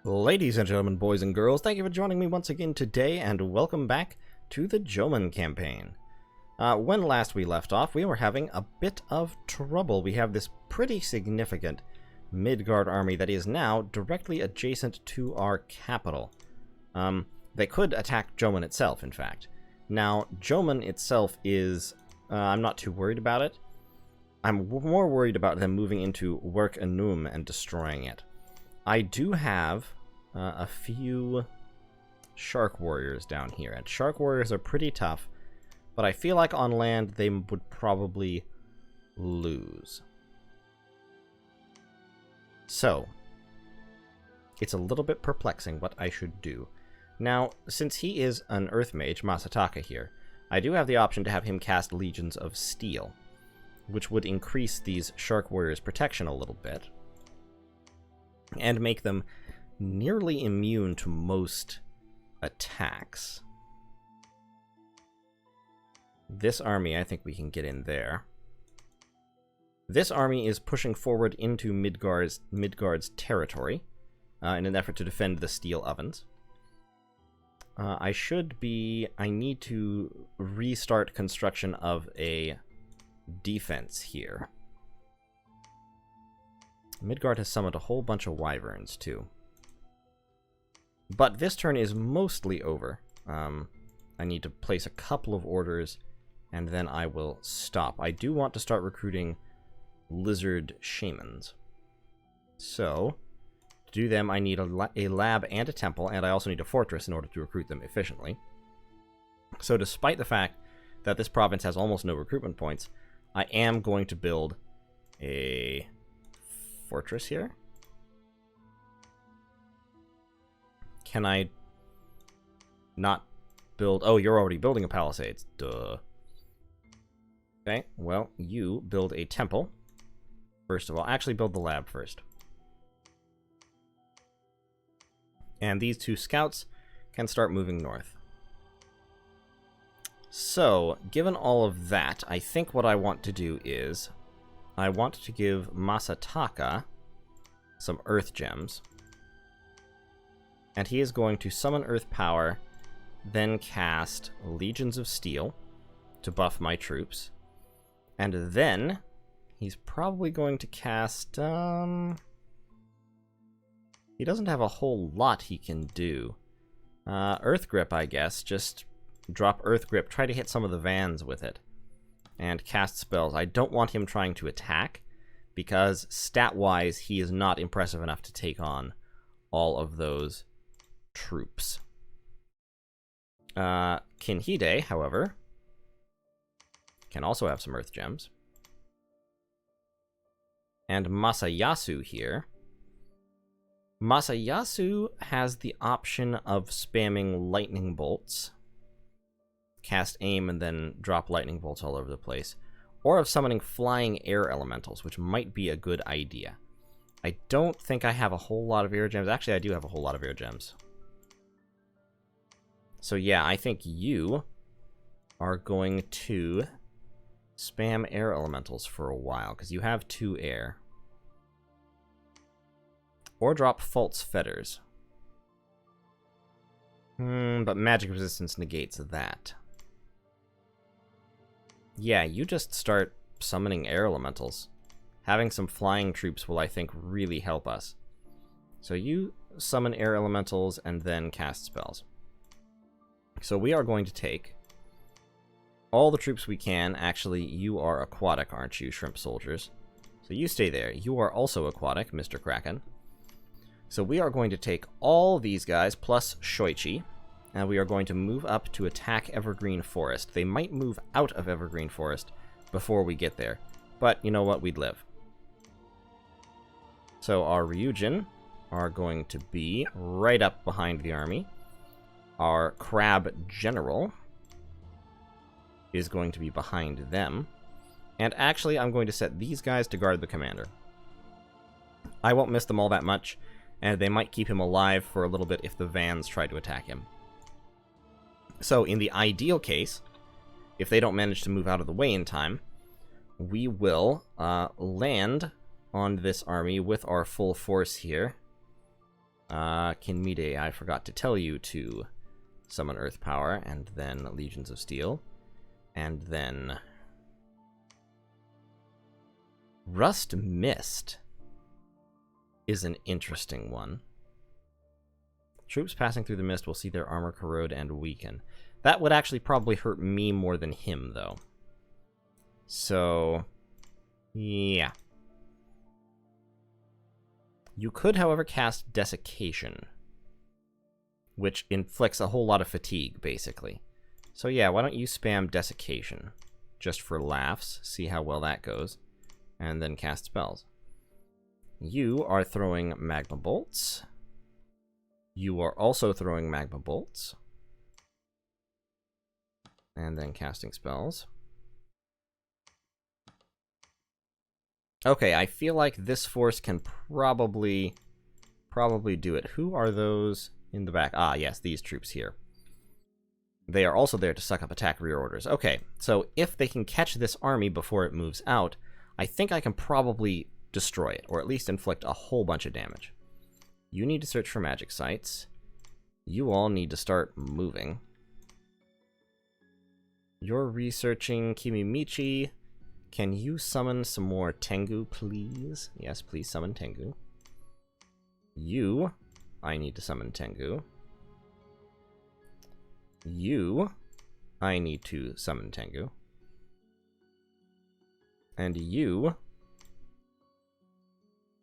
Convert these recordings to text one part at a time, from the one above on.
Ladies and gentlemen, boys and girls, thank you for joining me once again today, and welcome back to the Jomon campaign. When last we left off, we were having a bit of trouble. We have this pretty significant Midgard army that is now directly adjacent to our capital. They could attack Jomon itself, in fact. Now, Jomon itself is... I'm not too worried about it. I'm more worried about them moving into Work Anum and destroying it. I do have a few Shark Warriors down here, and Shark Warriors are pretty tough, but I feel like on land they would probably lose. So, it's a little bit perplexing what I should do. Now, since he is an Earth Mage, Masataka here, I do have the option to have him cast Legions of Steel, which would increase these Shark Warriors' protection a little bit, and make them nearly immune to most attacks. This army, I think we can get in there. This army is pushing forward into Midgard's territory in an effort to defend the steel ovens. I need to restart construction of a defense here. Midgard has summoned a whole bunch of wyverns, too. But this turn is mostly over. I need to place a couple of orders, and then I will stop. I do want to start recruiting lizard shamans. So, to do them, I need a lab and a temple, and I also need a fortress in order to recruit them efficiently. So despite the fact that this province has almost no recruitment points, I am going to build a fortress here. Can I not build... Oh, you're already building a palisades. Duh. Okay, well, you build a temple. First of all, actually build the lab first. And these two scouts can start moving north. So, given all of that, I think what I want to do is I want to give Masataka some Earth Gems. And he is going to summon Earth Power, then cast Legions of Steel to buff my troops. And then he's probably going to cast... He doesn't have a whole lot he can do. Earth Grip, I guess. Just drop Earth Grip, try to hit some of the vans with it, and cast spells. I don't want him trying to attack, because stat-wise, he is not impressive enough to take on all of those troops. Kinhide, however, can also have some Earth Gems. And Masayasu here. Masayasu has the option of spamming lightning bolts. Cast aim and then drop lightning bolts all over the place. Or of summoning flying air elementals, which might be a good idea. I don't think I have a whole lot of air gems. Actually, I do have a whole lot of air gems. So yeah, I think you are going to spam air elementals for a while, because you have 2 air. Or drop false fetters. But magic resistance negates that. Yeah, you just start summoning air elementals. Having some flying troops will, I think, really help us. So you summon air elementals and then cast spells. So we are going to take all the troops we can. Actually, you are aquatic, aren't you, shrimp soldiers? So you stay there. You are also aquatic, Mr. Kraken. So we are going to take all these guys, plus Shoichi, and we are going to move up to attack Evergreen Forest. They might move out of Evergreen Forest before we get there, but you know what? We'd live. So our Ryujin are going to be right up behind the army. Our Crab General is going to be behind them. And actually, I'm going to set these guys to guard the commander. I won't miss them all that much, and they might keep him alive for a little bit if the vans try to attack him. So, in the ideal case, if they don't manage to move out of the way in time, we will land on this army with our full force here, Kinmide, I forgot to tell you to summon Earth Power, and then Legions of Steel, and then Rust Mist is an interesting one. Troops passing through the mist will see their armor corrode and weaken. That would actually probably hurt me more than him, though. So, yeah. You could, however, cast Desiccation, which inflicts a whole lot of fatigue, basically. So yeah, why don't you spam Desiccation, just for laughs, see how well that goes, and then cast spells. You are throwing Magma Bolts. You are also throwing Magma Bolts. And then casting spells. Okay, I feel like this force can probably do it. Who are those in the back? Ah, yes, these troops here. They are also there to suck up attack rear orders. Okay, so if they can catch this army before it moves out, I think I can probably destroy it, or at least inflict a whole bunch of damage. You need to search for magic sites. You all need to start moving. You're researching Kimimichi. Can you summon some more Tengu, please? Yes, please summon Tengu. You, I need to summon Tengu. You, I need to summon Tengu. And you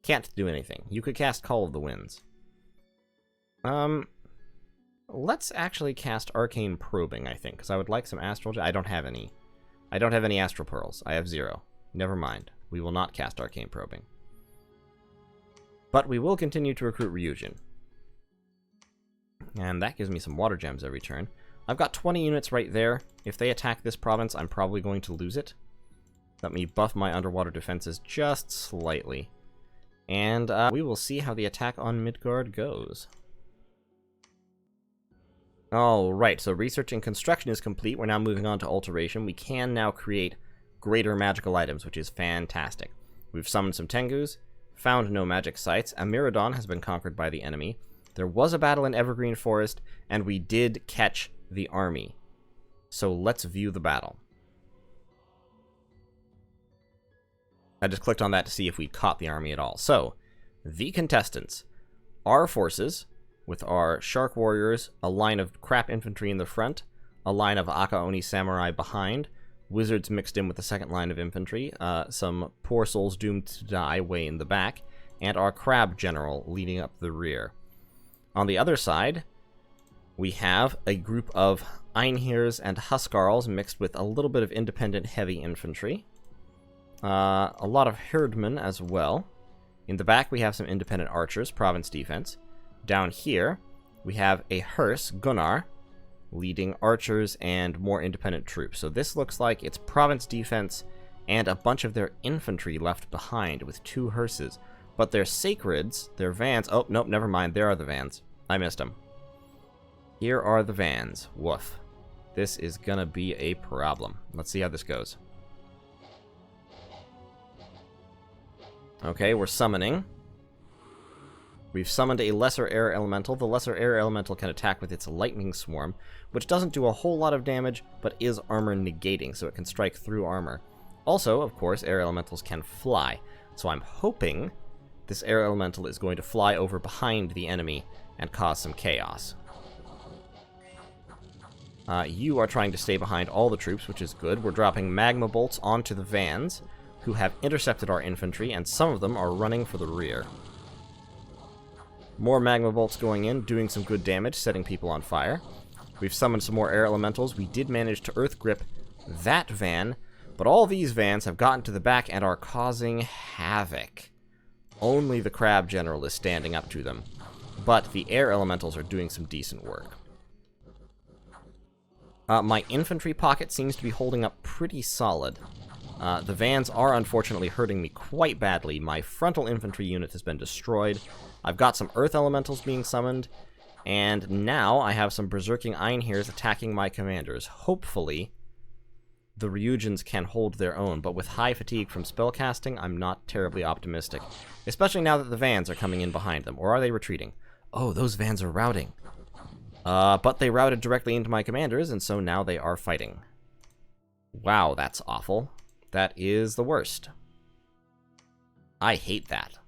can't do anything. You could cast Call of the Winds. Let's actually cast Arcane Probing, I think, because I would like some Astral... I don't have any. I don't have any Astral Pearls. I have 0. Never mind. We will not cast Arcane Probing. But we will continue to recruit Ryujin. And that gives me some Water Gems every turn. I've got 20 units right there. If they attack this province, I'm probably going to lose it. Let me buff my underwater defenses just slightly. And we will see how the attack on Midgard goes. Alright, so research and construction is complete. We're now moving on to alteration. We can now create greater magical items, which is fantastic. We've summoned some Tengus, found no magic sites. Amiradon has been conquered by the enemy. There was a battle in Evergreen Forest, and we did catch the army. So let's view the battle. I just clicked on that to see if we caught the army at all. So, the contestants. Our forces, with our Shark Warriors, a line of crap infantry in the front, a line of Akaoni Samurai behind, wizards mixed in with the second line of infantry, some poor souls doomed to die way in the back, and our Crab General leading up the rear. On the other side, we have a group of Einhirs and Huskarls mixed with a little bit of independent heavy infantry. A lot of Herdmen as well. In the back, we have some independent archers, province defense. Down here, we have a hearse, Gunnar, leading archers and more independent troops. So this looks like it's province defense and a bunch of their infantry left behind with 2 hearses. But their sacreds, their vans... Oh, nope, never mind. There are the vans. I missed them. Here are the vans. Woof. This is gonna be a problem. Let's see how this goes. Okay, we're summoning. We've summoned a Lesser Air Elemental. The Lesser Air Elemental can attack with its Lightning Swarm, which doesn't do a whole lot of damage, but is armor negating, so it can strike through armor. Also, of course, Air Elementals can fly, so I'm hoping this Air Elemental is going to fly over behind the enemy and cause some chaos. You are trying to stay behind all the troops, which is good. We're dropping Magma Bolts onto the vans, who have intercepted our infantry, and some of them are running for the rear. More Magma Bolts going in, doing some good damage, setting people on fire. We've summoned some more Air Elementals. We did manage to Earth Grip that van, but all these vans have gotten to the back and are causing havoc. Only the Crab General is standing up to them, but the Air Elementals are doing some decent work. My infantry pocket seems to be holding up pretty solid. The vans are unfortunately hurting me quite badly. My frontal infantry unit has been destroyed. I've got some Earth Elementals being summoned, and now I have some Berserking Einhirs attacking my commanders. Hopefully, the Ryujins can hold their own, but with high fatigue from spellcasting, I'm not terribly optimistic. Especially now that the vans are coming in behind them. Or are they retreating? Oh, those vans are routing. But they routed directly into my commanders, and so now they are fighting. Wow, that's awful. That is the worst. I hate that.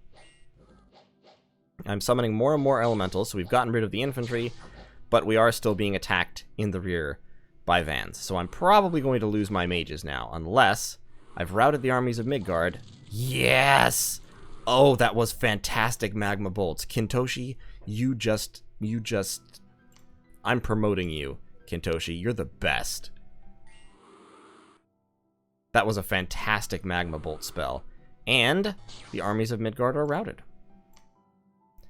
I'm summoning more and more elementals, so we've gotten rid of the infantry, but we are still being attacked in the rear by vans. So I'm probably going to lose my mages now, unless I've routed the armies of Midgard. Yes! Oh, that was fantastic magma bolts. Kintoshi, you just... I'm promoting you, Kintoshi. You're the best. That was a fantastic magma bolt spell. And the armies of Midgard are routed.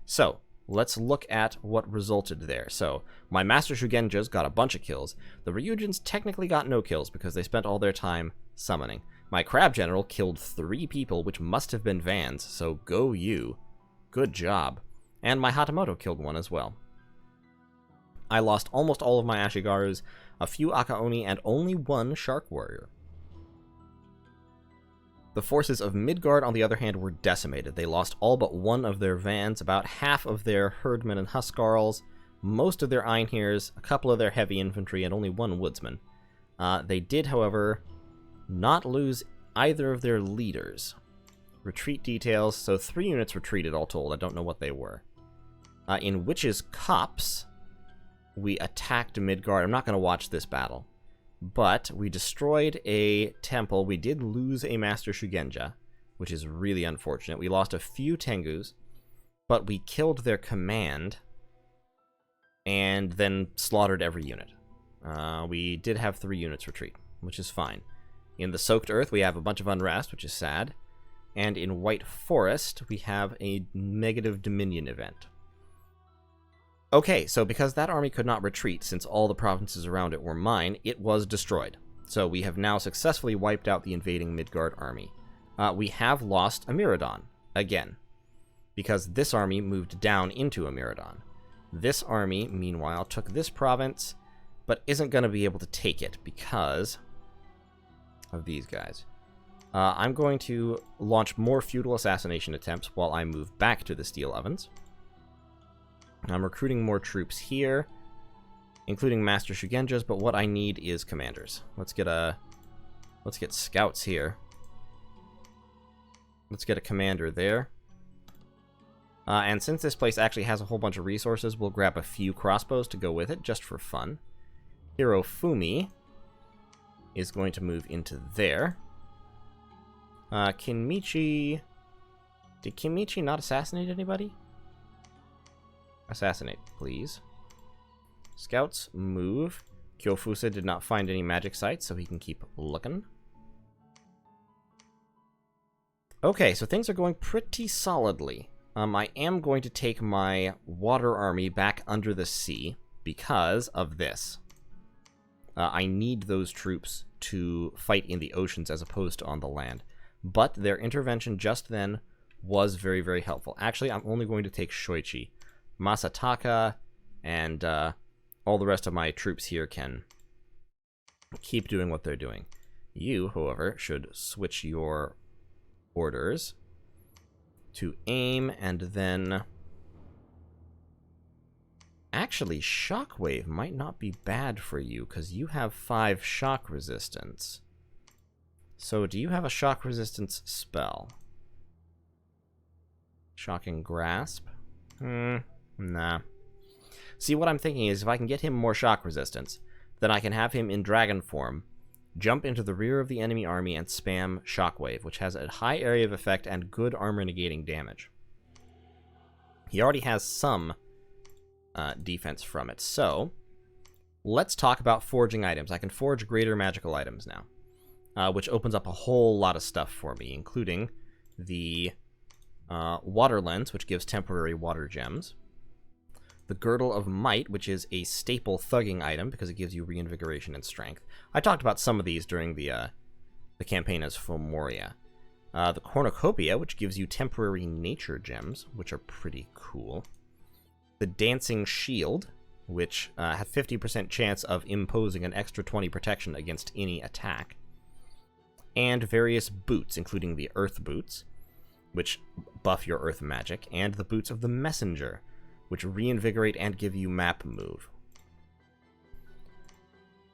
So, let's look at what resulted there. So, my Master Shugenjas got a bunch of kills. The Ryujins technically got no kills because they spent all their time summoning. My Crab General killed 3 people, which must have been Vans, so go you. Good job. And my Hatamoto killed 1 as well. I lost almost all of my Ashigarus, a few Akaoni, and only 1 Shark Warrior. The forces of Midgard, on the other hand, were decimated. They lost all but 1 of their Vans, about half of their Herdmen and Huskarls, most of their Einhirs, a couple of their heavy infantry, and only 1 Woodsman. They did, however, not lose either of their leaders. Retreat details, so 3 units retreated all told. I don't know what they were. In Witch's Copse, we attacked Midgard. I'm not going to watch this battle. But we destroyed a temple. We did lose a Master Shugenja, which is really unfortunate. We lost a few Tengus, but we killed their command and then slaughtered every unit. We did have 3 units retreat, which is fine. In the Soaked Earth, we have a bunch of unrest, which is sad. And in White Forest, we have a negative Dominion event. Okay, so because that army could not retreat, since all the provinces around it were mine, it was destroyed. So we have now successfully wiped out the invading Midgard army. We have lost Amiradon, again, because this army moved down into Amiradon. This army, meanwhile, took this province, but isn't going to be able to take it because of these guys. I'm going to launch more feudal assassination attempts while I move back to the Steel Ovens. I'm recruiting more troops here, including Master Shugenjas, but what I need is commanders. Let's get scouts here. Let's get a commander there. And since this place actually has a whole bunch of resources, we'll grab a few crossbows to go with it, just for fun. Hirofumi is going to move into there. Kinmichi... Did Kinmichi not assassinate anybody? Assassinate, please. Scouts, move. Kyofusa did not find any magic sites, so he can keep looking. Okay, so things are going pretty solidly. I am going to take my water army back under the sea because of this. I need those troops to fight in the oceans as opposed to on the land. But their intervention just then was very, very helpful. Actually, I'm only going to take Shoichi. Masataka and all the rest of my troops here can keep doing what they're doing. You, however, should switch your orders to aim and then... Actually, Shockwave might not be bad for you because you have 5 shock resistance. So do you have a shock resistance spell? Shocking Grasp? Nah. See, what I'm thinking is if I can get him more shock resistance, then I can have him in dragon form, jump into the rear of the enemy army and spam Shockwave, which has a high area of effect and good armor negating damage. He already has some defense from it, so let's talk about forging items. I can forge greater magical items now, which opens up a whole lot of stuff for me, including the Water Lens, which gives temporary water gems. The Girdle of Might, which is a staple thugging item because it gives you reinvigoration and strength. I talked about some of these during the campaign as Fomoria. The Cornucopia, which gives you temporary nature gems, which are pretty cool. The Dancing Shield, which have 50% chance of imposing an extra 20 protection against any attack. And various boots, including the Earth Boots, which buff your Earth magic, and the Boots of the Messenger, which reinvigorate and give you map move.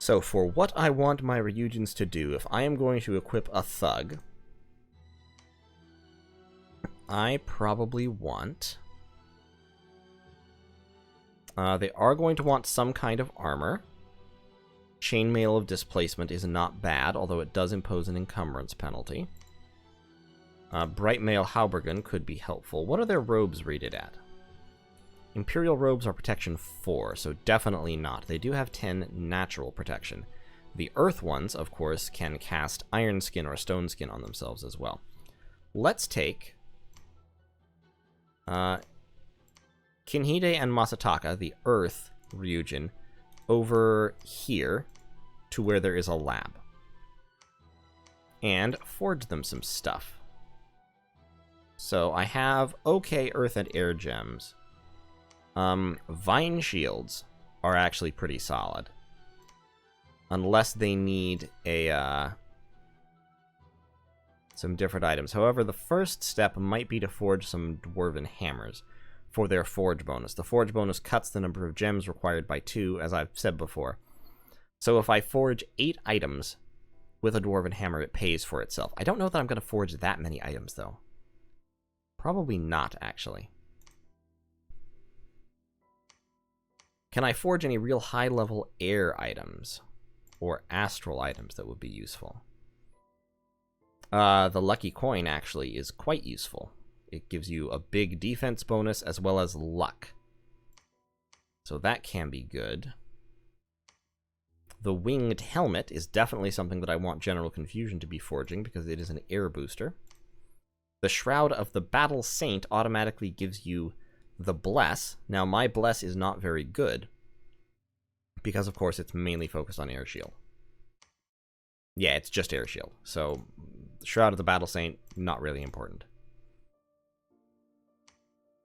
So for what I want my Ryujins to do, if I am going to equip a thug, I probably want... they are going to want some kind of armor. Chainmail of Displacement is not bad, although it does impose an encumbrance penalty. Bright Mail Haubergen could be helpful. What are their robes rated at? Imperial robes are protection 4, so definitely not. They do have 10 natural protection. The Earth ones, of course, can cast Iron Skin or Stone Skin on themselves as well. Let's take Kinhide and Masataka, the Earth Ryujin, over here to where there is a lab. And forge them some stuff. So I have okay Earth and Air gems. Vine shields are actually pretty solid. Unless they need a, some different items. However, the first step might be to forge some Dwarven hammers for their forge bonus. The forge bonus cuts the number of gems required by 2, as I've said before. So if I forge 8 items with a Dwarven hammer, it pays for itself. I don't know that I'm going to forge that many items, though. Probably not, actually. Can I forge any real high-level air items? Or astral items that would be useful? The lucky coin, actually, is quite useful. It gives you a big defense bonus as well as luck. So that can be good. The winged helmet is definitely something that I want General Confusion to be forging because it is an air booster. The Shroud of the Battle Saint automatically gives you the Bless. Now, my Bless is not very good because, of course, it's mainly focused on Air Shield. Yeah, it's just Air Shield. So, Shroud of the Battle Saint, not really important.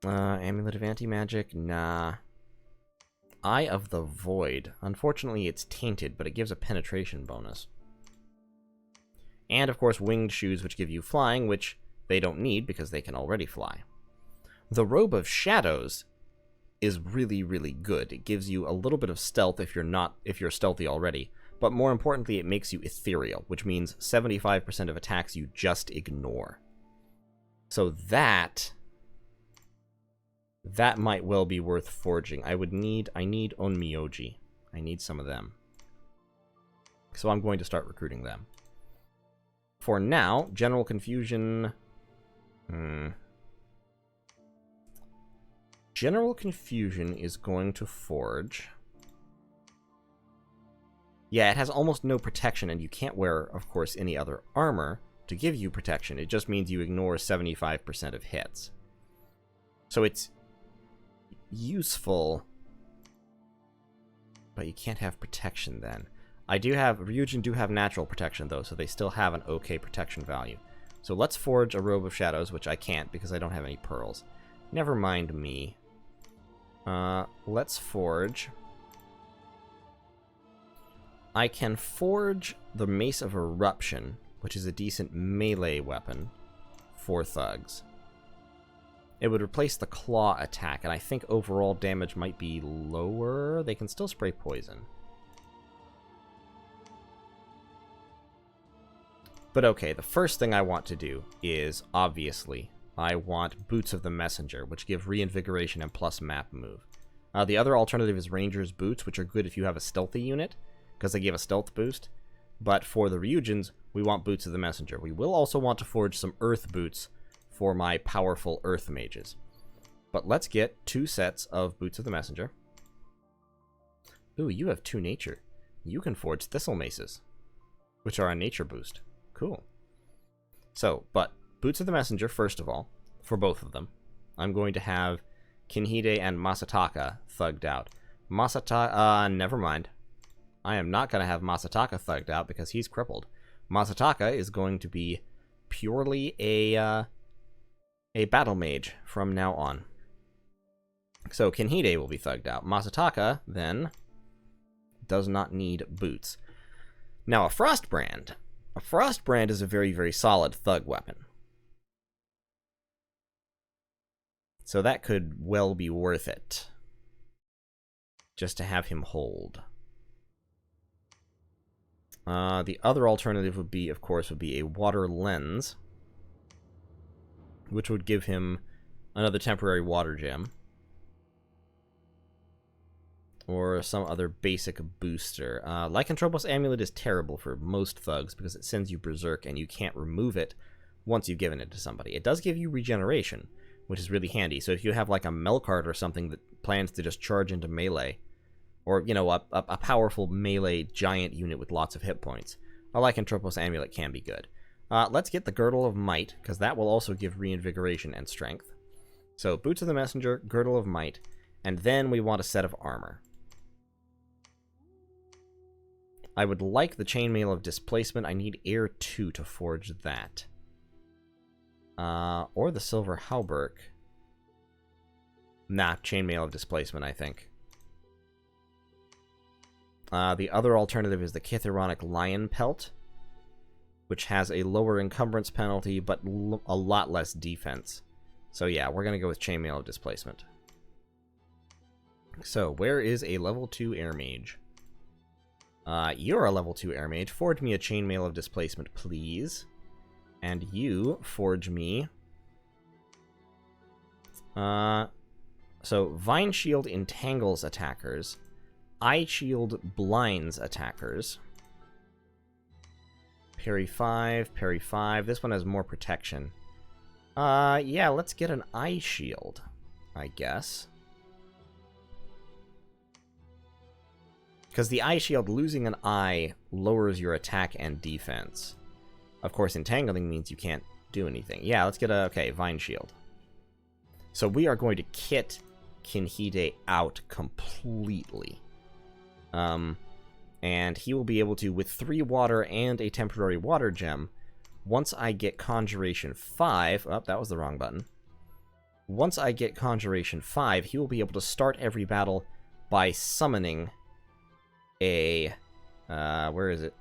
Amulet of Anti-Magic? Nah. Eye of the Void. Unfortunately, it's tainted, but it gives a penetration bonus. And, of course, winged shoes, which give you flying, which they don't need because they can already fly. The Robe of Shadows is really, really good. It gives you a little bit of stealth if you're stealthy already, but more importantly, it makes you ethereal, which means 75% of attacks you just ignore. So that might well be worth forging. I need Onmyoji. I need some of them. So I'm going to start recruiting them. For now, General Confusion... General Confusion is going to forge... Yeah, it has almost no protection, and you can't wear, of course, any other armor to give you protection. It just means you ignore 75% of hits. So it's useful, but you can't have protection then. Ryujin do have natural protection, though, so they still have an okay protection value. So let's forge a Robe of Shadows, which I can't because I don't have any pearls. Never mind me. Let's forge... I can forge the Mace of Eruption, which is a decent melee weapon for thugs. It would replace the claw attack, and I think overall damage might be lower. They can still spray poison. But okay, the first thing I want to do is, obviously, I want Boots of the Messenger, which give reinvigoration and plus map move. The other alternative is Ranger's Boots, which are good if you have a stealthy unit, because they give a stealth boost. But for the Ryujins, we want Boots of the Messenger. We will also want to forge some Earth Boots for my powerful Earth Mages. But let's get 2 sets of Boots of the Messenger. Ooh, you have 2 nature. You can forge Thistle Maces, which are a nature boost. Cool. So, but Boots of the Messenger, first of all, for both of them. I'm going to have Kinhide and Masataka thugged out. Never mind. I am not going to have Masataka thugged out because he's crippled. Masataka is going to be purely a battle mage from now on. So Kinhide will be thugged out. Masataka, then, does not need boots. Now, a Frostbrand. A Frostbrand is a very, very solid thug weapon. So that could well be worth it. Just to have him hold. The other alternative would be, of course, a water lens, which would give him another temporary water gem. Or some other basic booster. Lycanthropos Amulet is terrible for most thugs because it sends you berserk and you can't remove it once you've given it to somebody. It does give you regeneration, which is really handy. So if you have like a Melkart or something that plans to just charge into melee, or, you know, a powerful melee giant unit with lots of hit points, a Lycanthropos Amulet can be good. Let's get the Girdle of Might, because that will also give reinvigoration and strength. So Boots of the Messenger, Girdle of Might, and then we want a set of armor. I would like the Chainmail of Displacement. I need Air 2 to forge that. Or the Silver Hauberk. Nah, Chainmail of Displacement, I think. The other alternative is the Kithironic Lion Pelt, which has a lower encumbrance penalty, but a lot less defense. So yeah, we're going to go with Chainmail of Displacement. So, where is a level 2 Air Mage? You're a level 2 Air Mage. Forge me a Chainmail of Displacement, please. And you forge me... So, Vine Shield entangles attackers. Eye Shield blinds attackers. Parry 5, parry 5. This one has more protection. Yeah, let's get an Eye Shield, I guess. Because the Eye Shield, losing an eye, lowers your attack and defense. Of course, entangling means you can't do anything. Yeah, let's get a... Okay, Vine Shield. So we are going to kit Kinhide out completely. And he will be able to, with 3 water and a temporary water gem, once I get Conjuration 5... Oh, that was the wrong button. Once I get Conjuration 5, he will be able to start every battle by summoning a... where is it?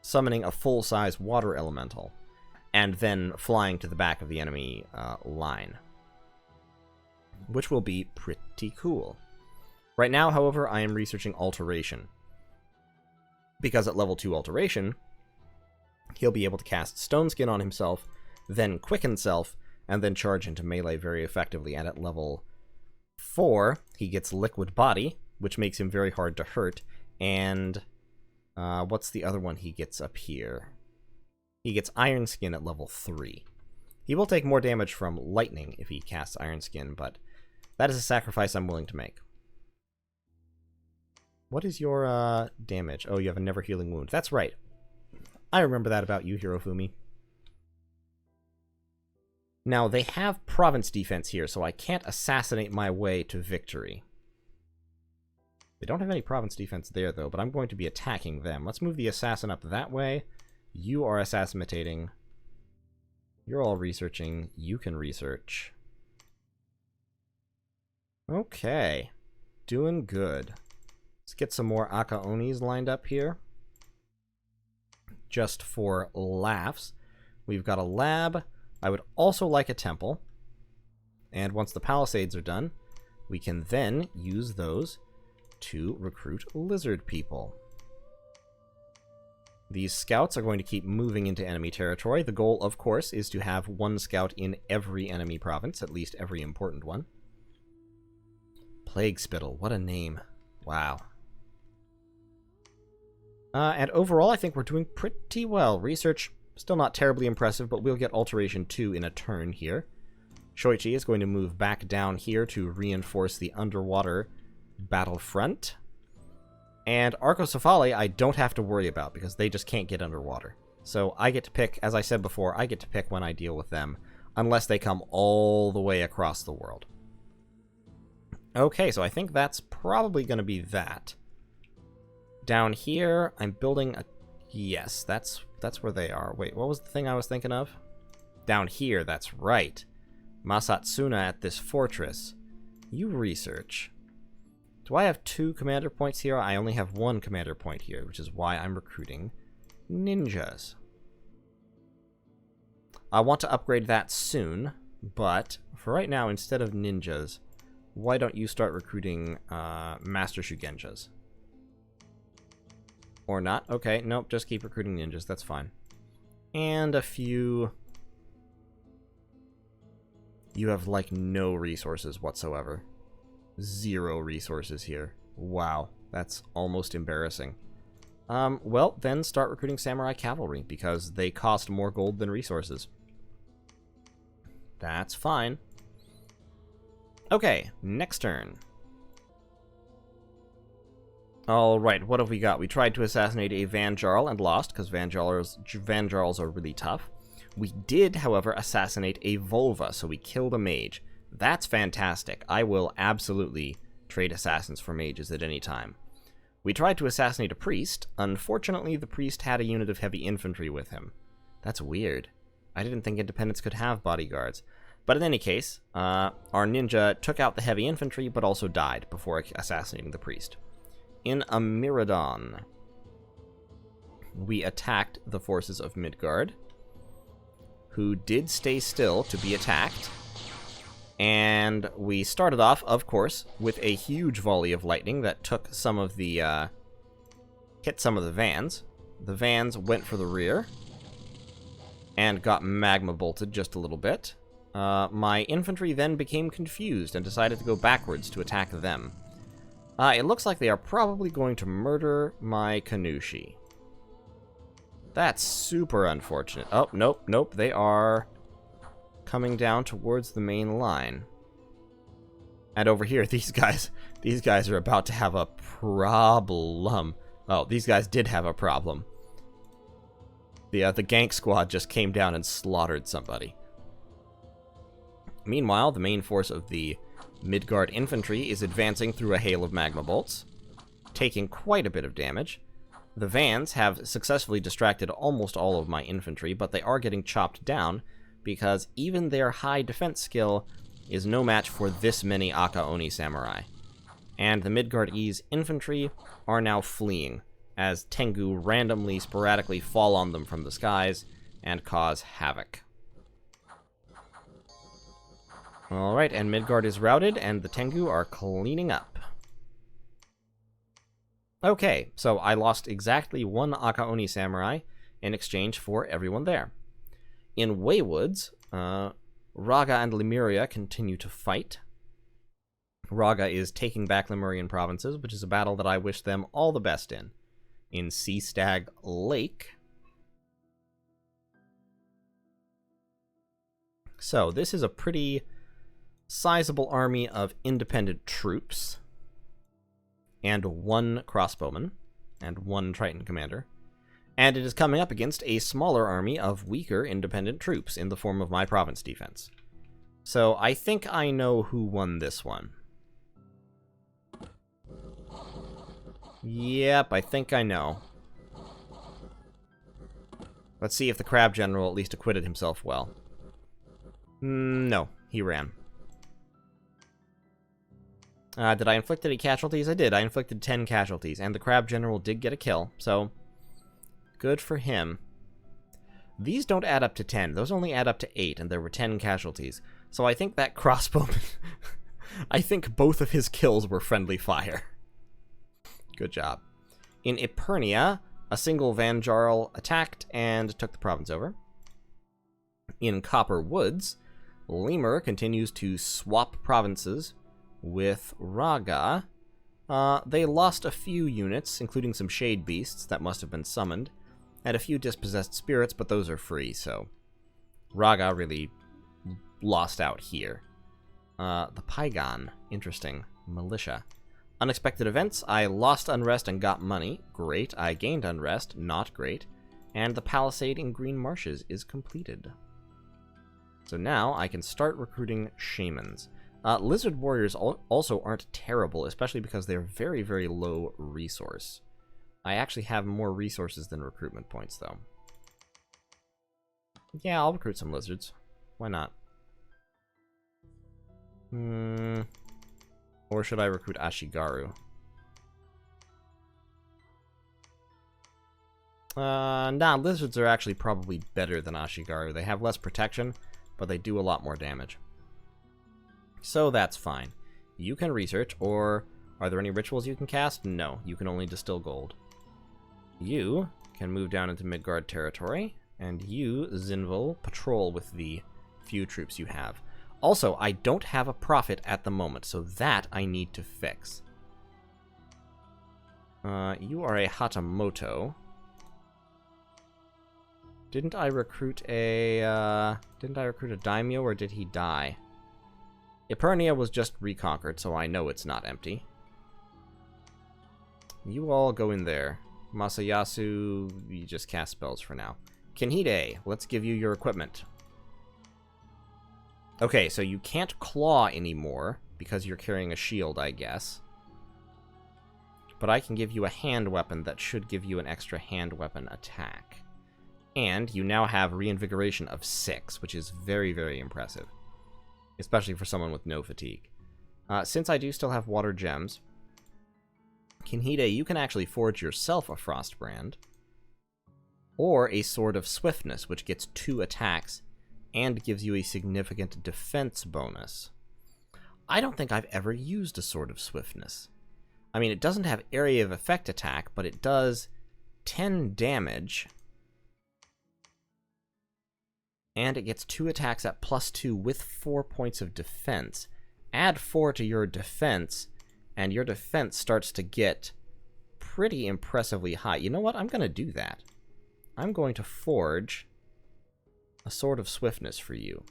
Summoning a full-size water elemental, and then flying to the back of the enemy line. Which will be pretty cool. Right now, however, I am researching Alteration. Because at level 2 Alteration, he'll be able to cast Stone Skin on himself, then Quicken Self, and then charge into melee very effectively. And at level 4, he gets Liquid Body, which makes him very hard to hurt. And what's the other one he gets up here? He gets Iron Skin at level 3. He will take more damage from lightning if he casts Iron Skin, but that is a sacrifice I'm willing to make. What is your damage? Oh, you have a never healing wound. That's right. I remember that about you, Hirofumi. Now, they have province defense here, so I can't assassinate my way to victory. They don't have any province defense there, though, but I'm going to be attacking them. Let's move the assassin up that way. You are assassinating. You're all researching. You can research. Okay. Doing good. Let's get some more Akaonis lined up here. Just for laughs. We've got a lab. I would also like a temple. And once the palisades are done, we can then use those to recruit lizard people. These scouts are going to keep moving into enemy territory. The goal, of course, is to have 1 scout in every enemy province, at least every important one. Plague Spittle, what a name. Wow. And overall, I think we're doing pretty well. Research, still not terribly impressive, but we'll get Alteration 2 in a turn here. Shoichi is going to move back down here to reinforce the underwater battlefront. And Arcocephali I don't have to worry about, because they just can't get underwater. So I get to pick, as I said before, I get to pick when I deal with them, unless they come all the way across the world. Okay, so I think that's probably going to be that. Down here, I'm building a... Yes, that's where they are. Wait, what was the thing I was thinking of? Down here, that's right. Masatsuna at this fortress. You research. Do I have 2 commander points here? I only have 1 commander point here, which is why I'm recruiting ninjas. I want to upgrade that soon, But for right now, instead of ninjas, why don't you start recruiting Master Shugenjas? Or not? Okay, nope, just keep recruiting ninjas, that's fine. And a few... You have, like, no resources whatsoever. 0 resources here. Wow, that's almost embarrassing. Well, then start recruiting Samurai Cavalry, because they cost more gold than resources. That's fine. Okay, next turn. Alright, what have we got? We tried to assassinate a Van Jarl and lost, because Van Jarls are really tough. We did, however, assassinate a Volva, so we killed a mage. That's fantastic. I will absolutely trade assassins for mages at any time. We tried to assassinate a priest. Unfortunately, the priest had a unit of heavy infantry with him. That's weird. I didn't think independents could have bodyguards. But in any case, our ninja took out the heavy infantry, but also died before assassinating the priest. In Amiradon, we attacked the forces of Midgard, who did stay still to be attacked. And we started off, of course, with a huge volley of lightning that took some of the, hit some of the vans. The vans went for the rear and got magma bolted just a little bit. My infantry then became confused and decided to go backwards to attack them. It looks like they are probably going to murder my Kanushi. That's super unfortunate. Oh, nope, nope, they are coming down towards the main line. And over here, these guys are about to have a problem. Oh, these guys did have a problem. The gank squad just came down and slaughtered somebody. Meanwhile, the main force of the Midgard infantry is advancing through a hail of magma bolts, taking quite a bit of damage. The Vans have successfully distracted almost all of my infantry, but they are getting chopped down because even their high defense skill is no match for this many Aka-Oni samurai. And the Midgardese infantry are now fleeing, as tengu randomly, sporadically fall on them from the skies and cause havoc. Alright, and Midgard is routed, and the tengu are cleaning up. Okay, so I lost exactly 1 Aka-Oni samurai in exchange for everyone there. In Waywoods, Raga and Lemuria continue to fight. Raga is taking back Lemurian provinces, which is a battle that I wish them all the best in. In Sea Stag Lake. So, this is a pretty sizable army of independent troops. And 1 crossbowman. And 1 Triton commander. And it is coming up against a smaller army of weaker independent troops in the form of my province defense. So, I think I know who won this one. Yep, I think I know. Let's see if the Crab General at least acquitted himself well. No, he ran. Did I inflict any casualties? I did. I inflicted 10 casualties, and the Crab General did get a kill, so good for him. These don't add up to 10. Those only add up to 8, and there were 10 casualties. So I think that crossbowman... I think both of his kills were friendly fire. Good job. In Epernia, a single Van Jarl attacked and took the province over. In Copper Woods, Lemur continues to swap provinces with Raga. They lost a few units, including some Shade Beasts that must have been summoned, and a few Dispossessed Spirits, but those are free, so Raga really lost out here. The Pygon, interesting. Militia. Unexpected events, I lost Unrest and got money. Great. I gained Unrest. Not great. And the Palisade in Green Marshes is completed. So now I can start recruiting Shamans. Lizard Warriors also aren't terrible, especially because they're very, very low resource. I actually have more resources than recruitment points, though. Yeah, I'll recruit some Lizards. Why not? Or should I recruit Ashigaru? Nah, Lizards are actually probably better than Ashigaru. They have less protection, but they do a lot more damage. So that's fine. You can research, or are there any rituals you can cast? No, you can only distill gold. You can move down into Midgard territory, and you, Zinvil, patrol with the few troops you have. Also, I don't have a prophet at the moment, so that I need to fix. You are a Hatamoto. Didn't I recruit a daimyo, or did he die? Epernia was just reconquered, so I know it's not empty. You all go in there. Masayasu, you just cast spells for now. Kinhide, let's give you your equipment. Okay, so you can't claw anymore, because you're carrying a shield, I guess. But I can give you a hand weapon that should give you an extra hand weapon attack. And you now have reinvigoration of 6, which is very, very impressive. Especially for someone with no fatigue. Since I do still have water gems, Kinhide, you can actually forge yourself a Frostbrand. Or a Sword of Swiftness, which gets 2 attacks and gives you a significant defense bonus. I don't think I've ever used a Sword of Swiftness. I mean, it doesn't have area of effect attack, but it does 10 damage. And it gets 2 attacks at +2 with 4 points of defense. Add 4 to your defense, and your defense starts to get pretty impressively high. You know what? I'm going to do that. I'm going to forge a Sword of Swiftness for you.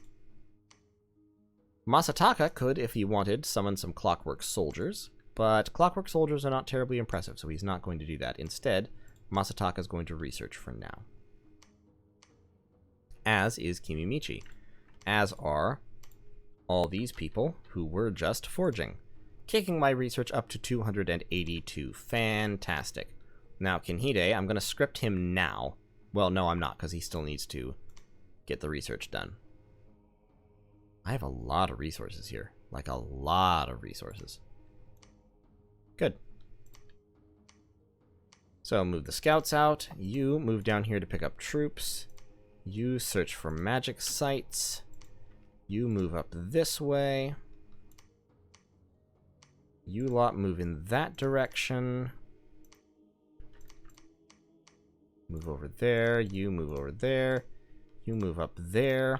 Masataka could, if he wanted, summon some Clockwork Soldiers, but Clockwork Soldiers are not terribly impressive, so he's not going to do that. Instead, Masataka is going to research for now. As is Kimimichi. As are all these people who were just forging. Kicking my research up to 282. Fantastic. Now, Kinhide, I'm going to script him now. Well, no, I'm not, because he still needs to get the research done. I have a lot of resources here. Like, a lot of resources. Good. So, move the scouts out. You move down here to pick up troops. You search for magic sites. You move up this way. You lot move in that direction. Move over there. You move over there. You move up there.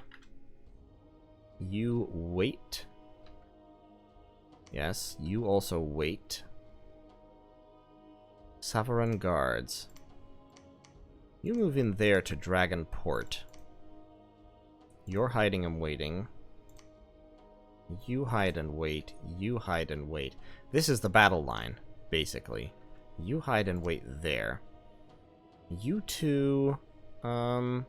You wait. Yes, you also wait. Savaran Guards. You move in there to Dragonport. You're hiding and waiting. You hide and wait. You hide and wait. This is the battle line, basically. You hide and wait there. You two, perform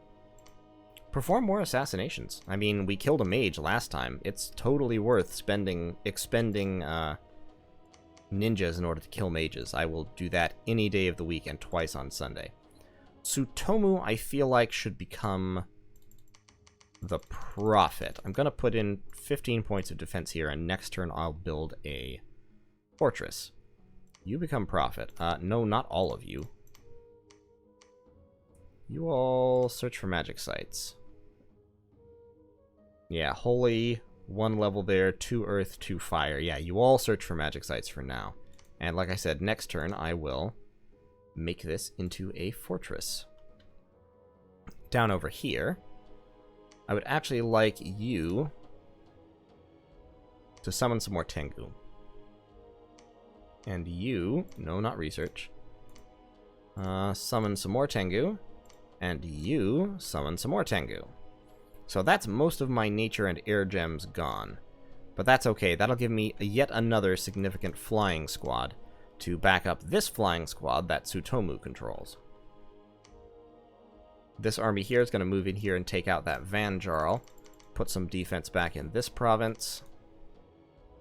more assassinations. I mean, we killed a mage last time. It's totally worth expending ninjas in order to kill mages. I will do that any day of the week and twice on Sunday. Tsutomu, I feel like, should become the prophet. I'm going to put in 15 points of defense here, and next turn I'll build a fortress. You become prophet. No, not all of you. You all search for magic sites. Yeah, holy, 1 level there, 2 earth, 2 fire. Yeah, you all search for magic sites for now. And like I said, next turn I will make this into a fortress. Down over here, I would actually like you to summon some more tengu. And you, no, not research, summon some more tengu. And you summon some more tengu. So that's most of my nature and air gems gone. But that's okay, that'll give me yet another significant flying squad to back up this flying squad that Tsutomu controls. This army here is going to move in here and take out that Vanjarl. Put some defense back in this province.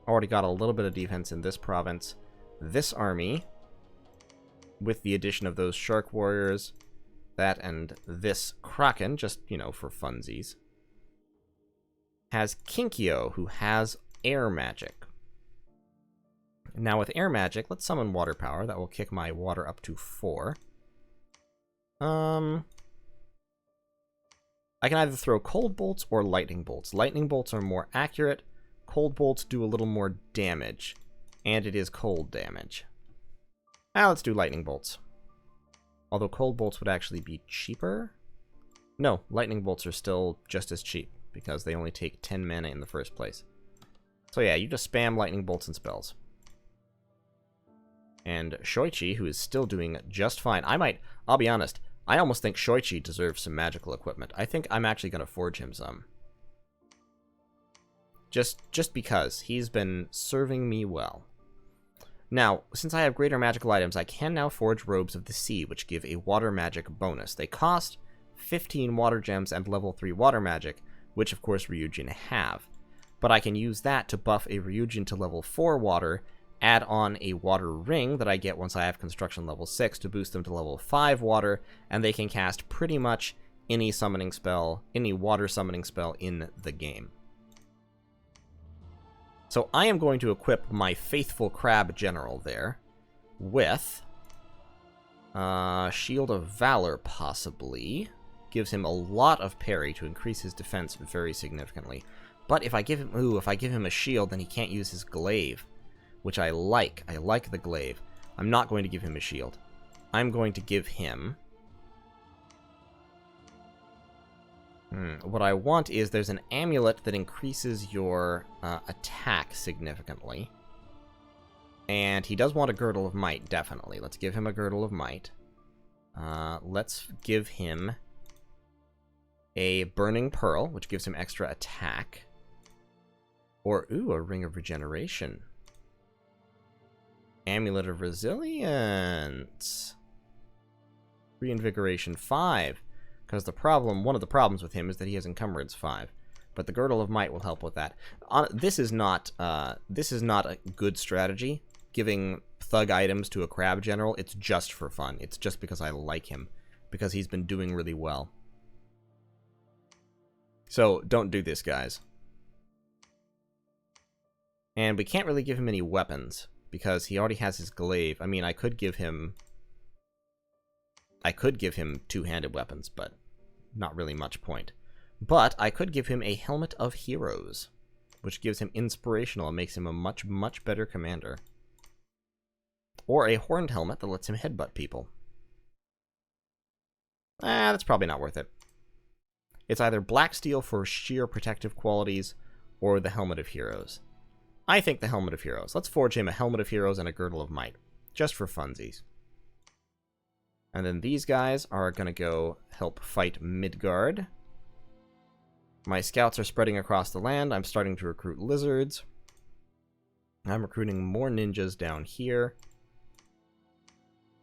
Already got a little bit of defense in this province. This army, with the addition of those Shark Warriors, that and this Kraken, just, you know, for funsies, has Kinkyo, who has air magic. Now with air magic, let's summon water power. That will kick my water up to 4. I I can either throw cold bolts or lightning bolts. Lightning bolts are more accurate. Cold bolts do a little more damage. And it is cold damage. Let's do lightning bolts. Although cold bolts would actually be cheaper. No, lightning bolts are still just as cheap, because they only take 10 mana in the first place. So yeah, you just spam lightning bolts and spells. And Shoichi, who is still doing just fine. I'll be honest, I almost think Shoichi deserves some magical equipment. I think I'm actually going to forge him some. Just because he's been serving me well. Now, since I have greater magical items, I can now forge Robes of the Sea, which give a water magic bonus. They cost 15 water gems and level 3 water magic, which of course Ryujin have. But I can use that to buff a Ryujin to level 4 water, add on a water ring that I get once I have construction level 6 to boost them to level 5 water, and they can cast pretty much any summoning spell, any water summoning spell in the game. So I am going to equip my faithful crab general there with Shield of Valor, possibly. Gives him a lot of parry to increase his defense very significantly. But if I give him a shield, then he can't use his glaive, which I like. I like the glaive. I'm not going to give him a shield. I'm going to give him... What I want is there's an amulet that increases your attack significantly. And he does want a Girdle of Might, definitely. Let's give him a Girdle of Might. Let's give him a Burning Pearl, which gives him extra attack. Or, ooh, a Ring of Regeneration. Amulet of Resilience. Reinvigoration 5. Because one of the problems with him is that he has Encumbrance 5. But the Girdle of Might will help with that. This is not a good strategy. Giving thug items to a crab general, it's just for fun. It's just because I like him. Because he's been doing really well. So, don't do this, guys. And we can't really give him any weapons, because he already has his glaive. I mean, I could give him two-handed weapons, but not really much point. But I could give him a Helmet of Heroes, which gives him inspirational and makes him a much, much better commander. Or a Horned Helmet that lets him headbutt people. That's probably not worth it. It's either Black Steel for sheer protective qualities, or the Helmet of Heroes. I think the Helmet of Heroes. Let's forge him a Helmet of Heroes and a Girdle of Might. Just for funsies. And then these guys are going to go help fight Midgard. My scouts are spreading across the land. I'm starting to recruit lizards. I'm recruiting more ninjas down here.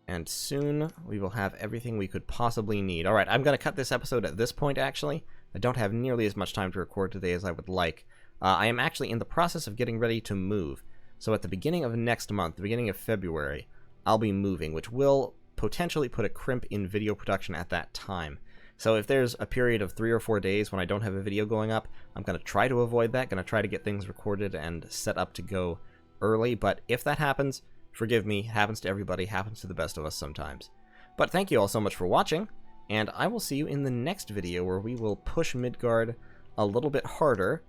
And soon we will have everything we could possibly need. Alright, I'm going to cut this episode at this point, actually. I don't have nearly as much time to record today as I would like. I am actually in the process of getting ready to move. So at the beginning of next month, the beginning of February, I'll be moving, which will potentially put a crimp in video production at that time. So if there's a period of 3 or 4 days when I don't have a video going up, I'm going to try to avoid that, going to try to get things recorded and set up to go early. But if that happens, forgive me, happens to everybody, happens to the best of us sometimes. But thank you all so much for watching, and I will see you in the next video where we will push Midgard a little bit harder,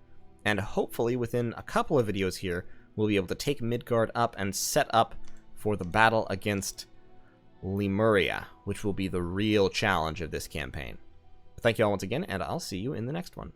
and hopefully within a couple of videos here, we'll be able to take Midgard up and set up for the battle against Lemuria, which will be the real challenge of this campaign. Thank you all once again, and I'll see you in the next one.